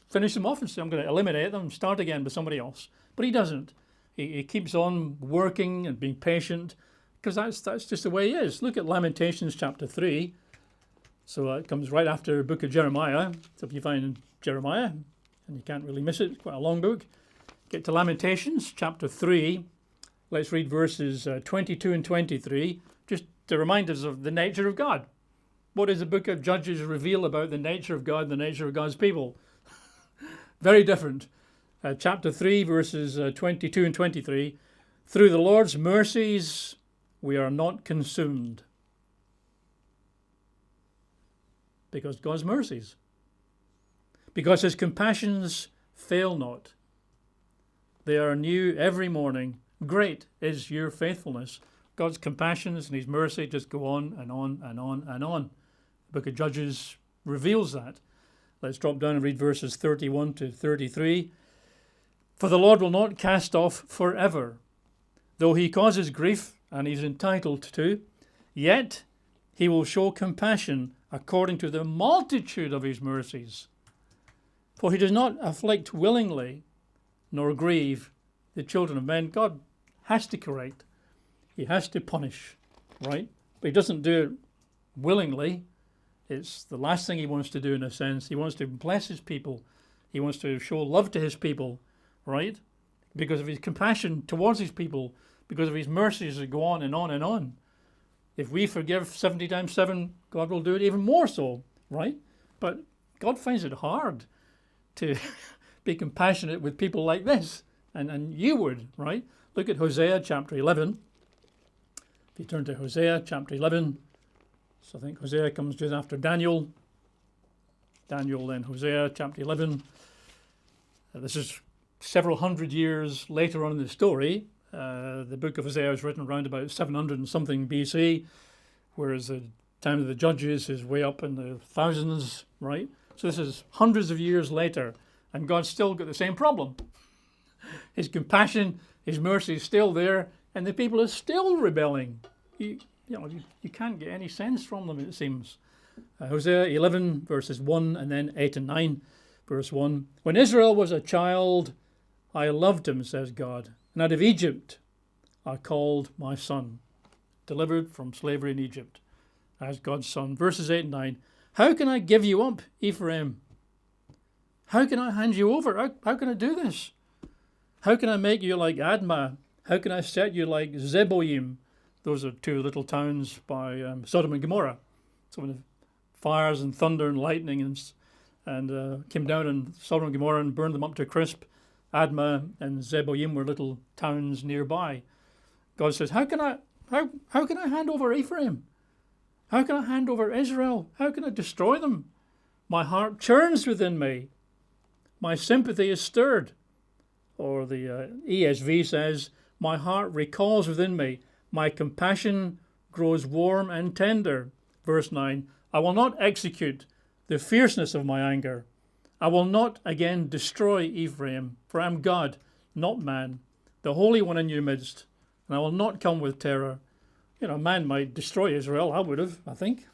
finish them off and say, I'm going to eliminate them and start again with somebody else. But he doesn't. He keeps on working and being patient, because that's just the way he is. Look at Lamentations chapter 3. So it comes right after the book of Jeremiah. So if you find Jeremiah, and you can't really miss it, it's quite a long book, get to Lamentations chapter 3. Let's read verses 22 and 23, just to remind us of the nature of God. What does the book of Judges reveal about the nature of God, the nature of God's people? Very different. Chapter 3, verses 22 and 23. Through the Lord's mercies we are not consumed. Because God's mercies. Because his compassions fail not. They are new every morning. Great is your faithfulness. God's compassions and his mercy just go on and on and on and on. The book of Judges reveals that. Let's drop down and read verses 31 to 33. For the Lord will not cast off forever. Though he causes grief, and he's entitled to, yet he will show compassion according to the multitude of his mercies. For he does not afflict willingly, nor grieve the children of men. God has to correct. He has to punish, right? But he doesn't do it willingly. It's the last thing he wants to do, in a sense. He wants to bless his people. He wants to show love to his people, right? Because of his compassion towards his people, because of his mercies that go on and on and on. If we forgive 70 times 7, God will do it even more so, right? But God finds it hard to be compassionate with people like this. And you would, right? Look at Hosea chapter 11. If you turn to Hosea chapter 11, so I think Hosea comes just after Daniel. Daniel, then Hosea chapter 11. This is several hundred years later on in the story. The book of Hosea was written around about 700 and something BC, whereas the time of the judges is way up in the thousands, right? So this is hundreds of years later, and God's still got the same problem. His compassion, his mercy is still there, and the people are still rebelling. You can't get any sense from them, it seems. Hosea 11, verses 1, and then 8 and 9. Verse 1, when Israel was a child, I loved him, says God, and out of Egypt I called my son, delivered from slavery in Egypt, as God's son. Verses 8 and 9, how can I give you up, Ephraim? How can I hand you over? How can I do this? How can I make you like Admah? How can I set you like Zeboim? Those are two little towns by Sodom and Gomorrah. So when the fires and thunder and lightning and came down on Sodom and Gomorrah and burned them up to a crisp, Admah and Zeboim were little towns nearby. God says, how can I hand over Ephraim? How can I hand over Israel? How can I destroy them? My heart churns within me. My sympathy is stirred. Or the ESV says, my heart recalls within me. My compassion grows warm and tender. Verse 9, I will not execute the fierceness of my anger. I will not again destroy Ephraim, for I am God, not man, the Holy One in your midst, and I will not come with terror. Man might destroy Israel. I would have, I think.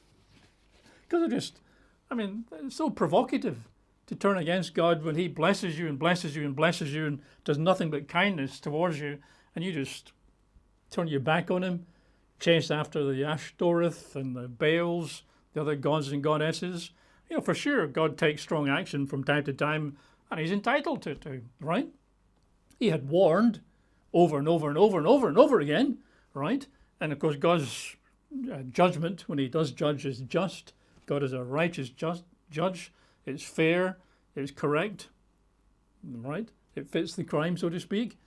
Because it's so provocative to turn against God when he blesses you and blesses you and blesses you and does nothing but kindness towards you, and you just turn your back on him, chase after the Ashtoreth and the Baals, the other gods and goddesses. For sure, God takes strong action from time to time, and he's entitled to, right? He had warned over and over and over and over and over again, right? And of course, God's judgment, when he does judge, is just. God is a righteous judge. It's fair. It's correct, right? It fits the crime, so to speak.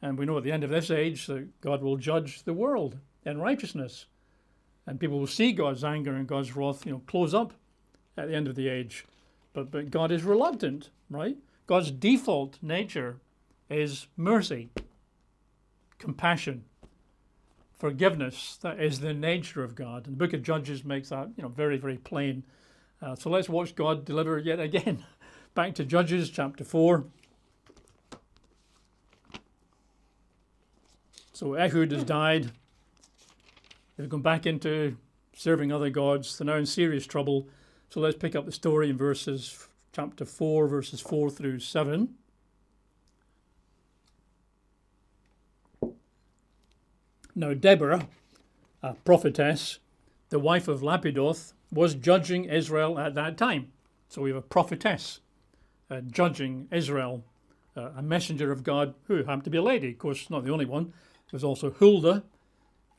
And we know at the end of this age that God will judge the world in righteousness. And people will see God's anger and God's wrath, close up at the end of the age. But God is reluctant, right? God's default nature is mercy, compassion, forgiveness. That is the nature of God. And the book of Judges makes that, very, very plain. So let's watch God deliver yet again. Back to Judges chapter 4. So Ehud has died. They've gone back into serving other gods. They're now in serious trouble. So let's pick up the story in chapter 4, verses 4 through 7. Now Deborah, a prophetess, the wife of Lapidoth, was judging Israel at that time. So we have a prophetess judging Israel, a messenger of God who happened to be a lady. Of course, not the only one. There's also Huldah,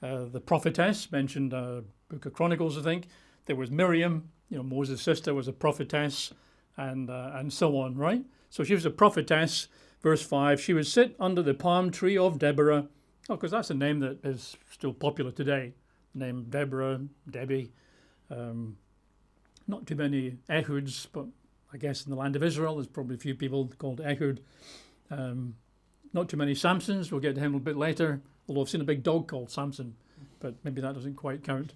the prophetess, mentioned Book of Chronicles, I think. There was Miriam, Moses' sister, was a prophetess, and so on, right? So she was a prophetess. Verse 5, she would sit under the palm tree of Deborah. Oh, because that's a name that is still popular today. The name Deborah, Debbie. Not too many Ehuds, but I guess in the land of Israel there's probably a few people called Ehud. Not too many Samsons. We'll get to him a little bit later, although I've seen a big dog called Samson, but maybe that doesn't quite count.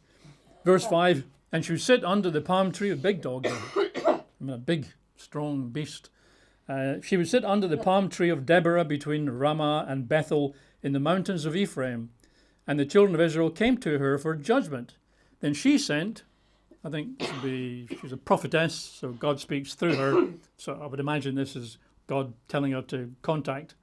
Verse 5, and she would sit under the palm tree, a big dog, a big, strong beast. She would sit under the palm tree of Deborah between Ramah and Bethel in the mountains of Ephraim. And the children of Israel came to her for judgment. Then she sent, I think she's a prophetess, so God speaks through her. So I would imagine this is God telling her to contact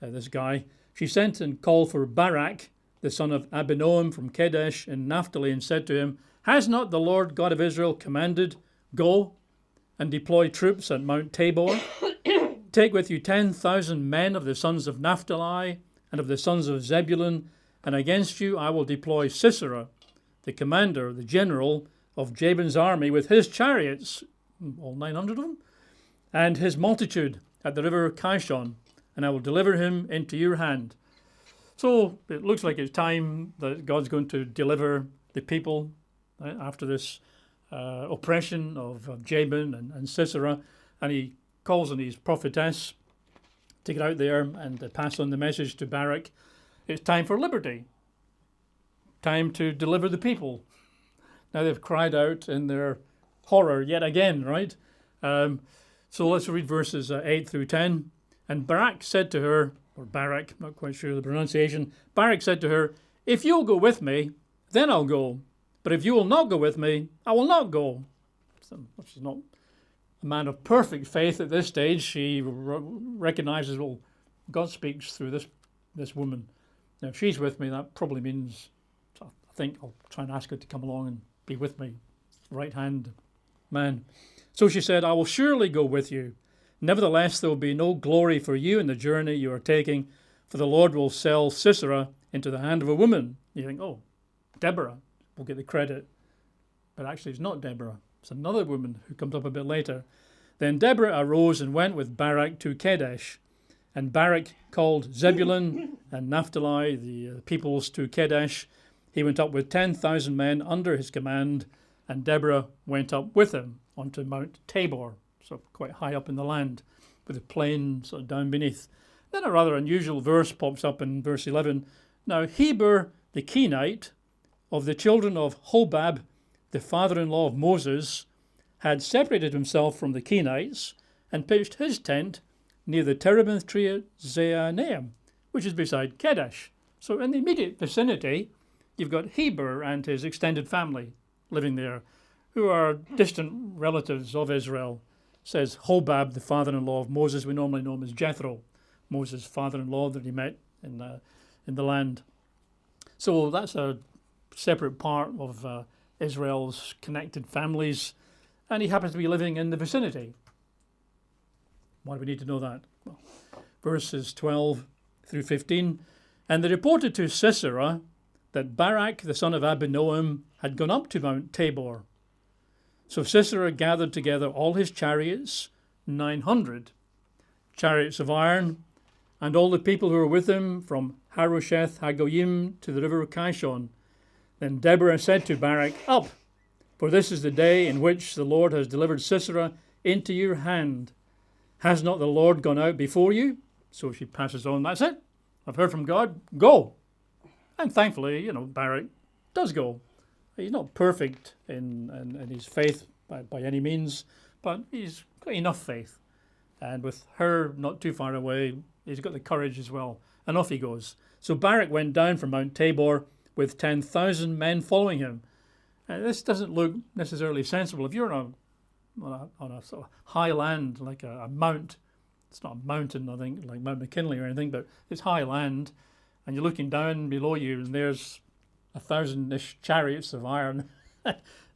this guy. She sent and called for Barak, the son of Abinoam from Kadesh in Naphtali, and said to him, has not the Lord God of Israel commanded, go and deploy troops at Mount Tabor? Take with you 10,000 men of the sons of Naphtali and of the sons of Zebulun, and against you I will deploy Sisera, the commander, the general of Jabin's army, with his chariots, all 900 of them, and his multitude, at the river Kishon, and I will deliver him into your hand. So it looks like it's time that God's going to deliver the people after this oppression of Jabin and Sisera, and he calls on his prophetess to get out there and pass on the message to Barak. It's time for liberty, time to deliver the people. Now they've cried out in their horror yet again, right? So let's read verses 8 through 10. And Barak said to her, or Barak, not quite sure the pronunciation, Barak said to her, if you'll go with me, then I'll go. But if you will not go with me, I will not go. So, she's not a man of perfect faith at this stage. She recognizes, well, God speaks through this woman. Now, if she's with me, that probably means, I think I'll try and ask her to come along and be with me, right hand man. So she said, I will surely go with you. Nevertheless, there will be no glory for you in the journey you are taking, for the Lord will sell Sisera into the hand of a woman. You think, oh, Deborah will get the credit. But actually, it's not Deborah. It's another woman who comes up a bit later. Then Deborah arose and went with Barak to Kadesh. And Barak called Zebulun and Naphtali, the peoples, to Kadesh. He went up with 10,000 men under his command, and Deborah went up with him onto Mount Tabor, so quite high up in the land, with the plain sort of down beneath. Then a rather unusual verse pops up in verse 11. Now Heber the Kenite, of the children of Hobab, the father-in-law of Moses, had separated himself from the Kenites and pitched his tent near the terebinth tree at Zaanaim, which is beside Kadesh. So in the immediate vicinity, you've got Heber and his extended family living there, who are distant relatives of Israel. Says Hobab, the father-in-law of Moses. We normally know him as Jethro, Moses' father-in-law that he met in the land. So that's a separate part of Israel's connected families, and he happens to be living in the vicinity. Why do we need to know that? Well, verses 12 through 15. And they reported to Sisera that Barak, the son of Abinoam, had gone up to Mount Tabor. So Sisera gathered together all his chariots, 900 chariots of iron, and all the people who were with him from Harosheth Hagoyim to the river Kishon. Then Deborah said to Barak, Up, for this is the day in which the Lord has delivered Sisera into your hand. Has not the Lord gone out before you? So she passes on, that's it. I've heard from God, go. And thankfully, Barak does go. He's not perfect in his faith by any means, but he's got enough faith. And with her not too far away, he's got the courage as well. And off he goes. So Barak went down from Mount Tabor with 10,000 men following him. And this doesn't look necessarily sensible. If you're on a sort of high land, like a mount, it's not a mountain, I think, like Mount McKinley or anything, but it's high land, and you're looking down below you, and there's 1,000-ish chariots of iron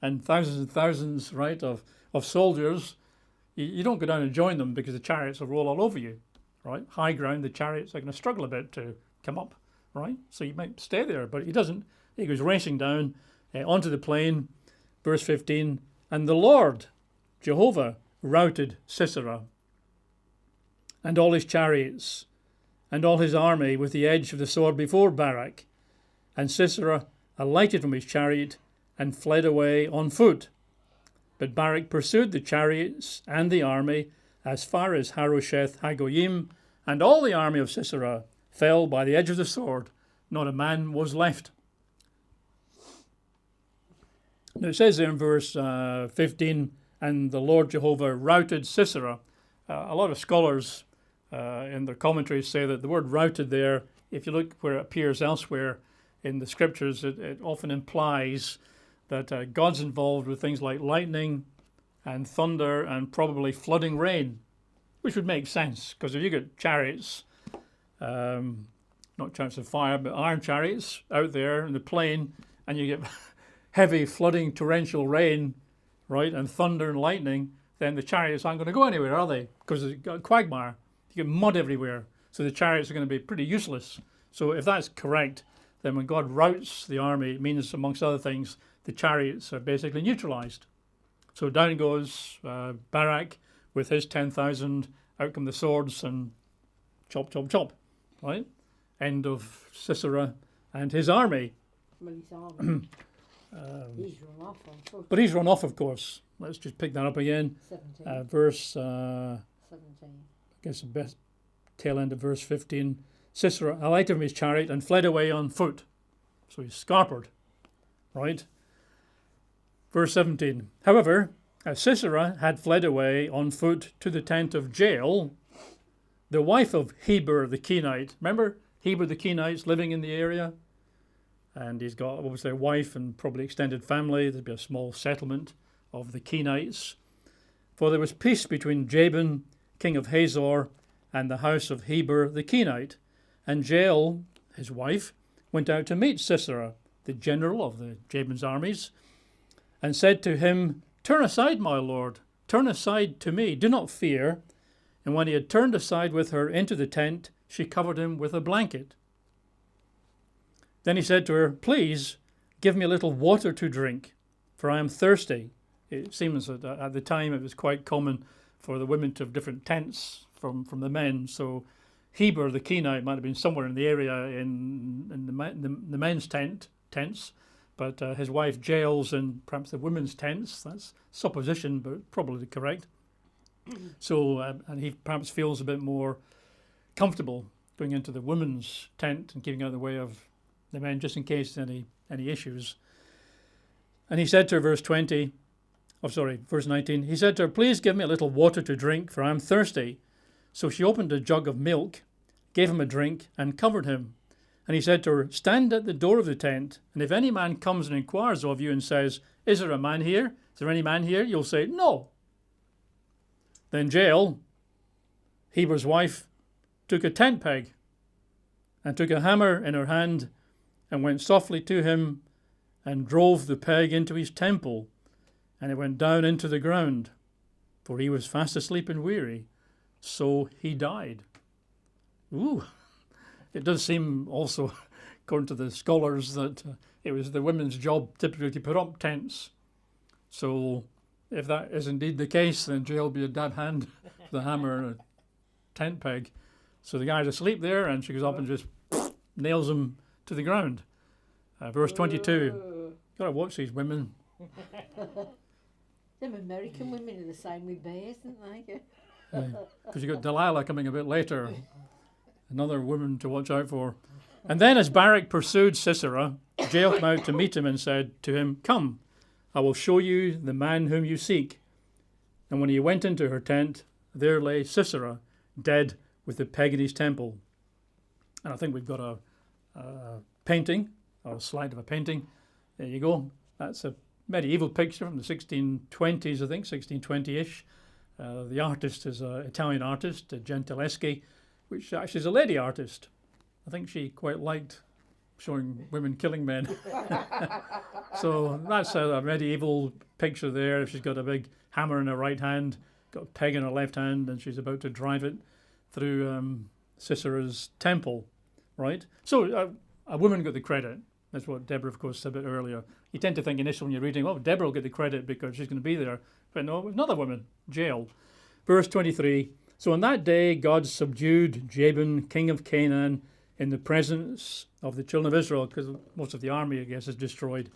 and thousands, right, of soldiers. You don't go down and join them because the chariots will roll all over you, right? High ground, the chariots are going to struggle a bit to come up, right? So you might stay there, but he doesn't. He goes racing down onto the plain, verse 15, and the Lord, Jehovah, routed Sisera and all his chariots and all his army with the edge of the sword before Barak. And Sisera alighted from his chariot and fled away on foot. But Barak pursued the chariots and the army as far as Harosheth Hagoyim, and all the army of Sisera fell by the edge of the sword. Not a man was left. Now it says there in verse 15, and the Lord Jehovah routed Sisera. A lot of scholars in their commentaries say that the word routed there, if you look where it appears elsewhere in the scriptures, it often implies that God's involved with things like lightning and thunder and probably flooding rain, which would make sense, because if you get chariots, not chariots of fire, but iron chariots out there in the plain, and you get heavy flooding torrential rain, right, and thunder and lightning, then the chariots aren't going to go anywhere, are they? Because it's got a quagmire. You get mud everywhere, so the chariots are going to be pretty useless. So if that's correct, then when God routs the army, it means, amongst other things, the chariots are basically neutralized. So down goes Barak with his 10,000 out come the swords and chop, chop, chop, right? End of Sisera and his army. Well, his army. He's run off on foot. But he's run off, of course. Let's just pick that up again. 17. Verse, 17. I guess the best tail end of verse 15. Sisera alighted from his chariot and fled away on foot. So he's scarpered, right? Verse 17. However, as Sisera had fled away on foot to the tent of Jael, the wife of Heber the Kenite. Remember Heber the Kenites living in the area? And he's got obviously a wife and probably extended family. There'd be a small settlement of the Kenites. For there was peace between Jabin, king of Hazor, and the house of Heber the Kenite. And Jael, his wife, went out to meet Sisera, the general of the Jabin's armies, and said to him, "Turn aside, my lord, turn aside to me, do not fear." And when he had turned aside with her into the tent, she covered him with a blanket. Then he said to her, "Please give me a little water to drink, for I am thirsty." It seems that at the time it was quite common for the women to have different tents from the men. So Heber the Kenite might have been somewhere in the area in the men's tents, but his wife Jael's in perhaps the women's tents. That's supposition, but probably correct. So and he perhaps feels a bit more comfortable going into the women's tent and keeping out of the way of the men, just in case any issues. And he said to her, verse 19, he said to her, "Please give me a little water to drink, for I am thirsty." So she opened a jug of milk, gave him a drink, and covered him. And he said to her, "Stand at the door of the tent, and if any man comes and inquires of you and says, 'Is there a man here? Is there any man here?' you'll say, 'No.'" Then Jael, Heber's wife, took a tent peg and took a hammer in her hand and went softly to him and drove the peg into his temple, and it went down into the ground, for he was fast asleep and weary. So he died. Ooh, it does seem also, according to the scholars, that it was the women's job typically to put up tents. So if that is indeed the case, then Jael will be a dab hand with a hammer and a tent peg. So the guy's asleep there, and she goes up and just nails him to the ground. Verse 22. Got to watch these women. Them American women are the same with bears, aren't they? Because you've got Delilah coming a bit later. Another woman to watch out for. And then as Barak pursued Sisera, Jael came out to meet him and said to him, "Come, I will show you the man whom you seek." And when he went into her tent, there lay Sisera, dead with the peg in his temple. And I think we've got a painting, or a slide of a painting. There you go. That's a medieval picture from the 1620s, I think, 1620-ish. The artist is an Italian artist, Gentileschi, which actually is a lady artist. I think she quite liked showing women killing men. So that's a medieval picture there. She's got a big hammer in her right hand, got a peg in her left hand, and she's about to drive it through Sisera's temple, right? So a woman got the credit. That's what Deborah, of course, said a bit earlier. You tend to think initially when you're reading, oh, Deborah will get the credit because she's going to be there. But no, another woman, Jael. Verse 23, so on that day God subdued Jabin, king of Canaan, in the presence of the children of Israel, because most of the army, I guess, is destroyed.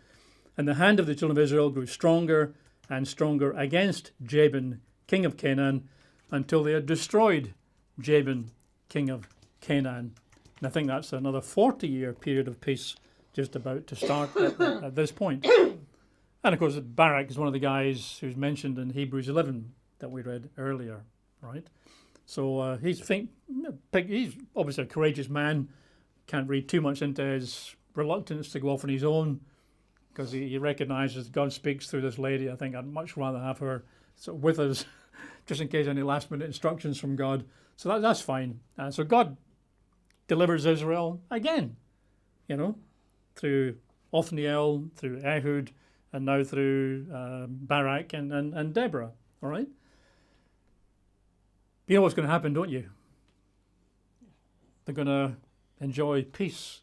And the hand of the children of Israel grew stronger and stronger against Jabin, king of Canaan, until they had destroyed Jabin, king of Canaan. And I think that's another 40-year period of peace just about to start at this point. And of course, Barak is one of the guys who's mentioned in Hebrews 11 that we read earlier, right? So he's obviously a courageous man. Can't read too much into his reluctance to go off on his own, because he recognises God speaks through this lady. I think I'd much rather have her sort of with us, just in case any last-minute instructions from God. So that's fine. So God delivers Israel again, through Othniel, through Ehud, and now through Barak and Deborah, all right? You know what's going to happen, don't you? They're going to enjoy peace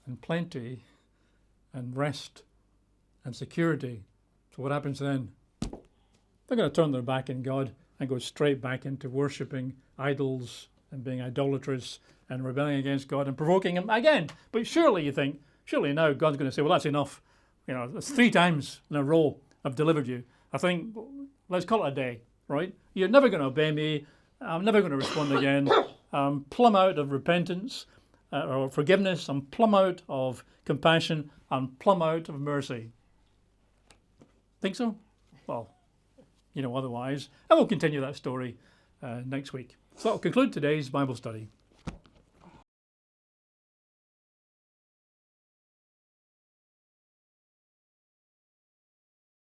and plenty and rest and security. So what happens then? They're going to turn their back on God and go straight back into worshipping idols and being idolatrous and rebelling against God and provoking him again. But surely you think, surely now God's going to say, well, that's enough. You know, it's 3 times in a row I've delivered you. I think, let's call it a day, right? You're never going to obey me. I'm never going to respond again. I'm plumb out of repentance or forgiveness. I'm plumb out of compassion. I'm plumb out of mercy. Think so? Well, otherwise. And we'll continue that story next week. So that'll conclude today's Bible study.